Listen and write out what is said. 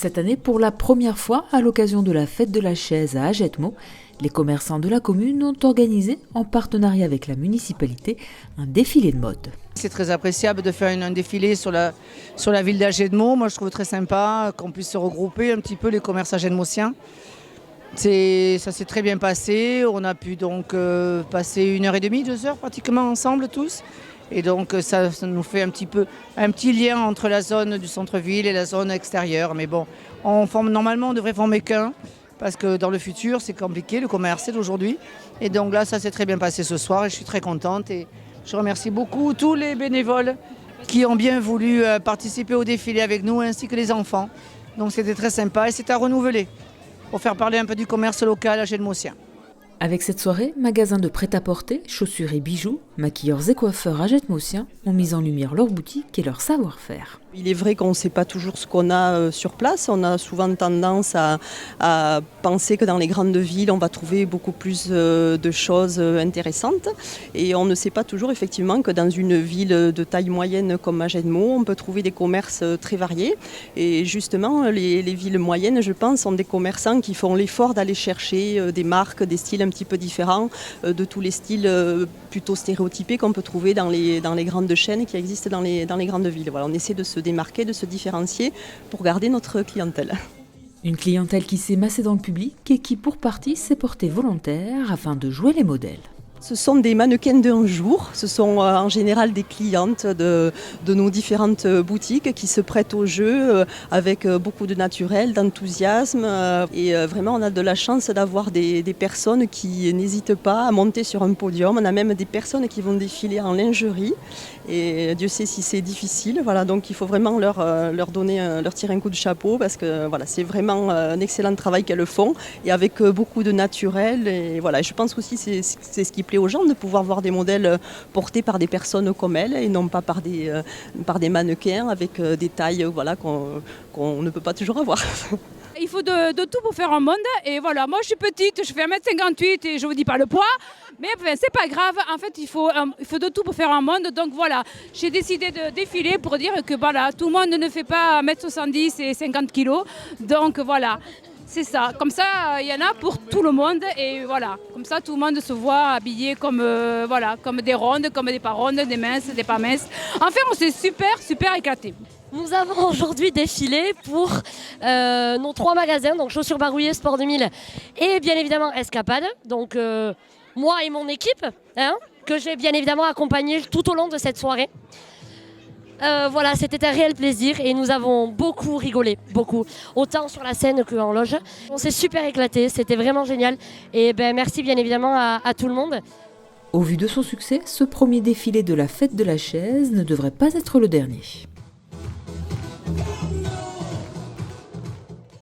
Cette année, pour la première fois, à l'occasion de la fête de la chaise à Agetmo, les commerçants de la commune ont organisé, en partenariat avec la municipalité, un défilé de mode. C'est très appréciable de faire un défilé sur la ville d'Agetmo. Moi, je trouve très sympa qu'on puisse se regrouper un petit peu les commerces agetmosiens. Ça s'est très bien passé. On a pu donc passer 1h30, 2 heures pratiquement ensemble tous. Et donc ça nous fait un petit lien entre la zone du centre-ville et la zone extérieure. Mais bon, normalement on devrait former qu'un, parce que dans le futur c'est compliqué, le commerce c'est d'aujourd'hui. Et donc là ça s'est très bien passé ce soir et je suis très contente. Et je remercie beaucoup tous les bénévoles qui ont bien voulu participer au défilé avec nous, ainsi que les enfants. Donc c'était très sympa et c'est à renouveler pour faire parler un peu du commerce local agetmosien. Avec cette soirée, magasins de prêt-à-porter, chaussures et bijoux, maquilleurs et coiffeurs agetmosiens ont mis en lumière leur boutique et leur savoir-faire. Il est vrai qu'on ne sait pas toujours ce qu'on a sur place. On a souvent tendance à penser que dans les grandes villes, on va trouver beaucoup plus de choses intéressantes. Et on ne sait pas toujours effectivement que dans une ville de taille moyenne comme Agetmo, on peut trouver des commerces très variés. Et justement, les villes moyennes, je pense, sont des commerçants qui font l'effort d'aller chercher des marques, des styles un petit peu différents de tous les styles plutôt stéréotypés qu'on peut trouver dans les grandes chaînes qui existent dans les grandes villes. Voilà, on essaie de se démarquer, de se différencier pour garder notre clientèle. Une clientèle qui s'est massée dans le public et qui pour partie s'est portée volontaire afin de jouer les modèles. Ce sont des mannequins d'un jour, ce sont en général des clientes de nos différentes boutiques qui se prêtent au jeu avec beaucoup de naturel, d'enthousiasme et vraiment on a de la chance d'avoir des personnes qui n'hésitent pas à monter sur un podium. On a même des personnes qui vont défiler en lingerie et Dieu sait si c'est difficile. Voilà, donc il faut vraiment leur tirer un coup de chapeau parce que voilà, c'est vraiment un excellent travail qu'elles font et avec beaucoup de naturel et voilà, je pense aussi c'est ce qui plaît aux gens de pouvoir voir des modèles portés par des personnes comme elles et non pas par des mannequins avec des tailles voilà, qu'on ne peut pas toujours avoir. Il faut de tout pour faire un monde et voilà, moi je suis petite, je fais 1m58 et je vous dis pas le poids, mais enfin, c'est pas grave, en fait il faut de tout pour faire un monde, donc voilà, j'ai décidé de défiler pour dire que voilà, tout le monde ne fait pas 1m70 et 50 kg, donc voilà. C'est ça, comme ça il y en a pour tout le monde et voilà, comme ça tout le monde se voit habillé comme, comme des rondes, comme des pas rondes, des minces, des pas minces. Enfin on s'est super éclatés. Nous avons aujourd'hui défilé pour nos 3 magasins, donc Chaussures Barouillées, Sport 2000 et bien évidemment Escapade. Donc moi et mon équipe, que j'ai bien évidemment accompagné tout au long de cette soirée. Voilà, c'était un réel plaisir et nous avons beaucoup rigolé, beaucoup, autant sur la scène qu'en loge. On s'est super éclaté, c'était vraiment génial et merci bien évidemment à tout le monde. Au vu de son succès, ce premier défilé de la fête de la chaise ne devrait pas être le dernier.